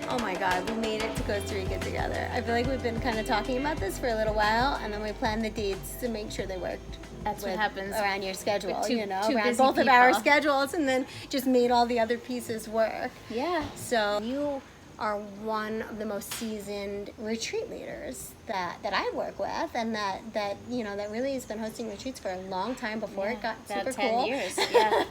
Oh my God, we made it to Costa Rica together. I feel like we've been kind of talking about this for a little while, and then we planned the dates to make sure they worked. That's what happens around your schedule, with two around both of our schedules, and then just made all the other pieces work. Yeah. So you are one of the most seasoned retreat leaders that I work with, and that really has been hosting retreats for a long time before it got super 10 cool. years. Yeah.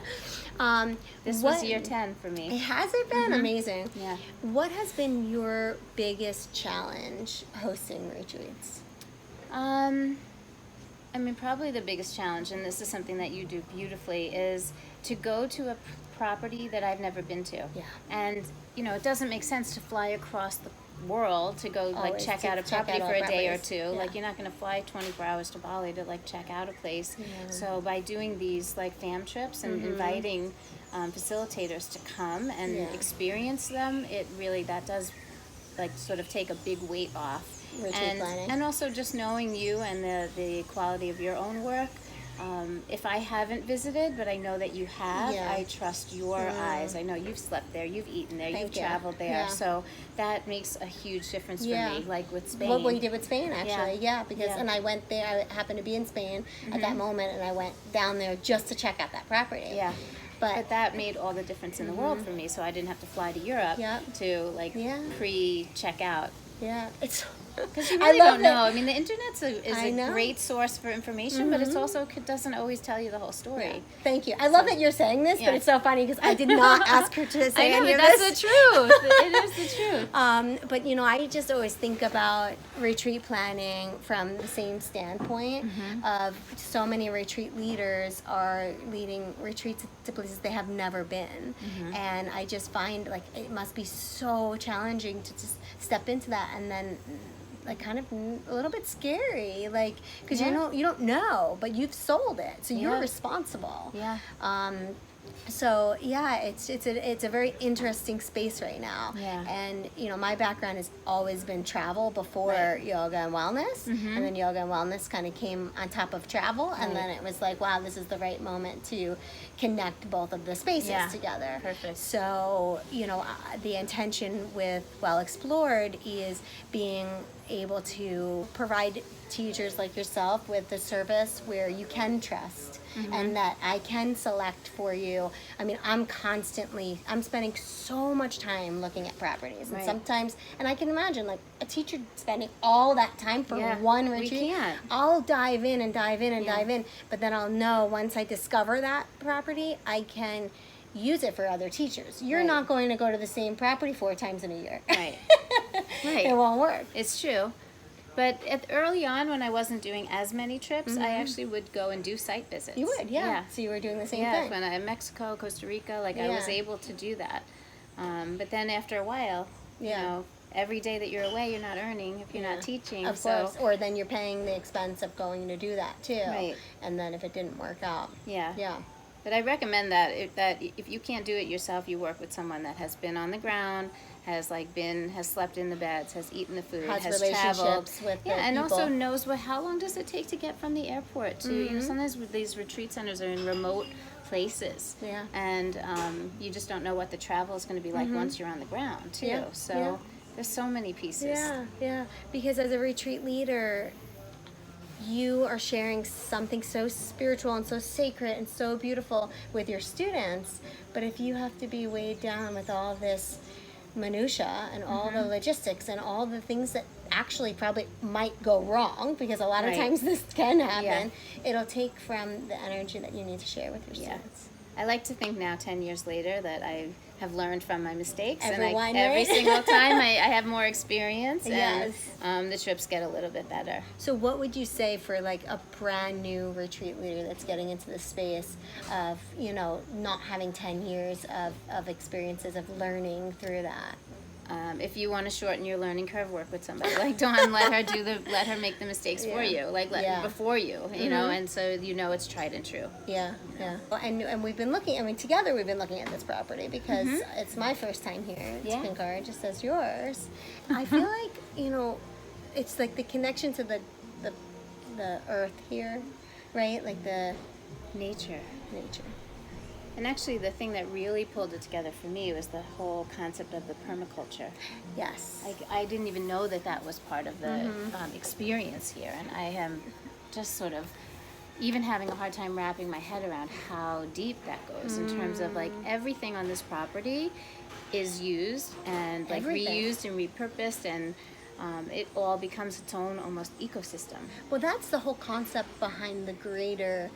This was year 10 for me. Has it been? Amazing. Yeah. What has been your biggest challenge hosting retreats? I mean, probably the biggest challenge, and this is something that you do beautifully, is to go to a property that I've never been to. Yeah. And, it doesn't make sense to fly across the world to go, check out a property for a day or two. Yeah. Like, you're not going to fly 24 hours to Bali to, check out a place. Yeah. So by doing these, fam trips and inviting facilitators to come and experience them, that does, sort of take a big weight off. And also just knowing you and the quality of your own work. If I haven't visited, but I know that you have, I trust your eyes. I know you've slept there, you've eaten there, you've traveled there. So that makes a huge difference for me, with Spain. What you did with Spain, actually, because and I went there, I happened to be in Spain at that moment, and I went down there just to check out that property. Yeah. But that made all the difference in the world for me, so I didn't have to fly to Europe to pre-check out. Yeah, it's because you really don't know. I mean, the internet's a great source for information, but it's also doesn't always tell you the whole story. Yeah. Thank you. I love that you're saying this, but it's so funny because I did not ask her to say any of this. That's the truth. It is the truth. But I just always think about retreat planning from the same standpoint of so many retreat leaders are leading retreats to places they have never been, and I just find it must be so challenging to just step into that, and then kind of a little bit scary, because you don't know, but you've sold it, so you're responsible. So it's a very interesting space right now. And my background has always been travel before yoga and wellness, and then yoga and wellness kind of came on top of travel, and then it was wow, this is the right moment to connect both of the spaces together. Perfect. So the intention with Well Explored is being able to provide teachers like yourself with the service where you can trust and that I can select for you. I mean, I'm spending so much time looking at properties, and sometimes, and I can imagine a teacher spending all that time for one retreat. We can't. I'll dive in and dive in and dive in, but then I'll know once I discover that property, I can use it for other teachers. You're not going to go to the same property 4 times in a year. Right. It won't work. It's true. But early on, when I wasn't doing as many trips, I actually would go and do site visits. You would, yeah. So you were doing the same thing. When I in Mexico, Costa Rica, I was able to do that. But then after a while, every day that you're away, you're not earning if you're not teaching. Of course. Or then you're paying the expense of going to do that too. Right. And then if it didn't work out. Yeah. But I recommend that if you can't do it yourself, you work with someone that has been on the ground, has slept in the beds, has eaten the food, has traveled, with and people. also knows how long does it take to get from the airport to sometimes these retreat centers are in remote places, and you just don't know what the travel is going to be like once you're on the ground too. There's so many pieces. Because as a retreat leader, you are sharing something so spiritual and so sacred and so beautiful with your students, but if you have to be weighed down with all this minutia and all the logistics and all the things that actually probably might go wrong, because a lot of times this can happen, it'll take from the energy that you need to share with your students. I like to think now, 10 years later, that I have learned from my mistakes. Every single time I have more experience, and the trips get a little bit better. So what would you say for a brand new retreat leader that's getting into the space of, not having 10 years of experiences of learning through that? If you want to shorten your learning curve, work with somebody like Dawn. let her make the mistakes for you, before you, and so it's tried and true. Well, and we've been looking. Together we've been looking at this property because it's my first time here. It's Kinkara, just as yours. I feel like it's like the connection to the earth here, right? Like the nature. And actually, the thing that really pulled it together for me was the whole concept of the permaculture. Yes. I didn't even know that that was part of the experience here, and I am just sort of even having a hard time wrapping my head around how deep that goes in terms of like everything on this property is used and like reused and repurposed, and it all becomes its own almost ecosystem. Well, that's the whole concept behind the greater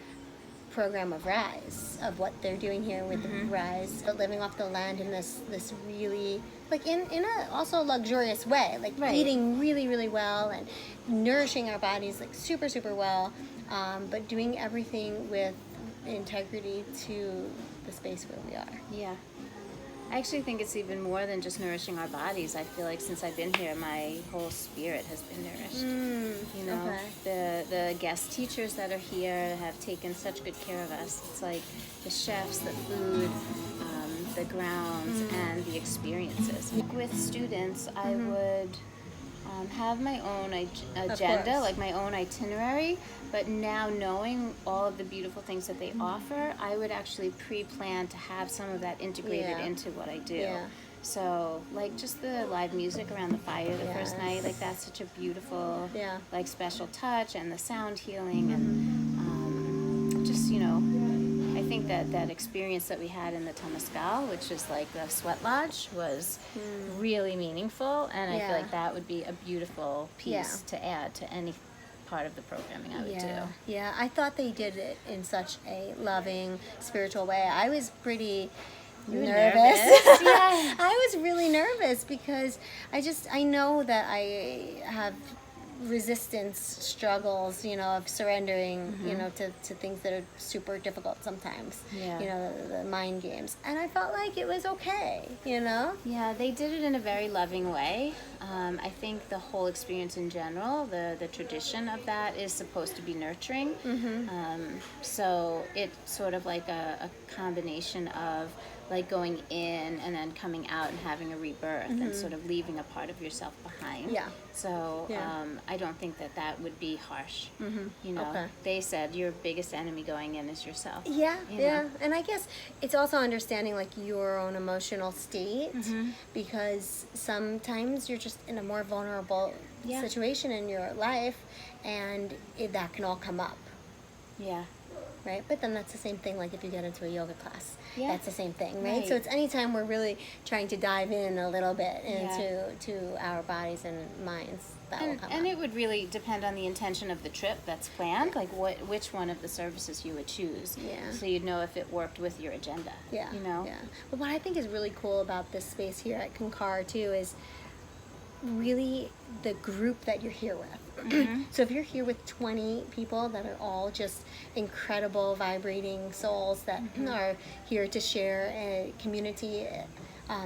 program of Rise, of what they're doing here with Rise, but living off the land in this really, like in a also luxurious way, like eating really, really well and nourishing our bodies like super, super well, but doing everything with integrity to the space where we are. Yeah. I actually think it's even more than just nourishing our bodies. I feel like since I've been here, my whole spirit has been nourished. You know, the guest teachers that are here have taken such good care of us. It's like the chefs, the food, the grounds, and the experiences. With students, I would have my own agenda, like my own itinerary, but now knowing all of the beautiful things that they offer, I would actually pre-plan to have some of that integrated into what I do. So like just the live music around the fire the first night, like that's such a beautiful like special touch, and the sound healing, and just, you know, I think that experience that we had in the Temescal, which is like the sweat lodge, was really meaningful, and I feel like that would be a beautiful piece to add to any part of the programming I would do. Yeah, I thought they did it in such a loving, spiritual way. I was pretty nervous. Yeah. I was really nervous because I know that I have resistance struggles, you know, of surrendering, you know, to things that are super difficult sometimes, you know, the mind games. And I felt like it was okay, you know? Yeah, they did it in a very loving way. I think the whole experience in general, the tradition of that is supposed to be nurturing. So it's sort of like a combination of like going in and then coming out and having a rebirth and sort of leaving a part of yourself behind. Yeah. So I don't think that would be harsh. You know, they said your biggest enemy going in is yourself. Yeah, you know? And I guess it's also understanding like your own emotional state, because sometimes you're just in a more vulnerable situation in your life, and that can all come up. Yeah. Right, but then that's the same thing like if you get into a yoga class. That's the same thing, right? Right. So it's anytime we're really trying to dive in a little bit into our bodies and minds, that will come and up. it would really depend on the intention of the trip that's planned, like which one of the services you would choose. So you'd know if it worked with your agenda. You know? But what I think is really cool about this space here at Kinkara too is really the group that you're here with. So if you're here with 20 people that are all just incredible, vibrating souls that are here to share a community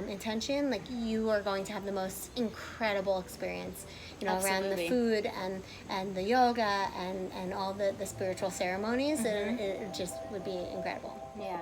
intention, like you are going to have the most incredible experience, you know, around the food and the yoga and all the spiritual ceremonies. And it just would be incredible. Yeah.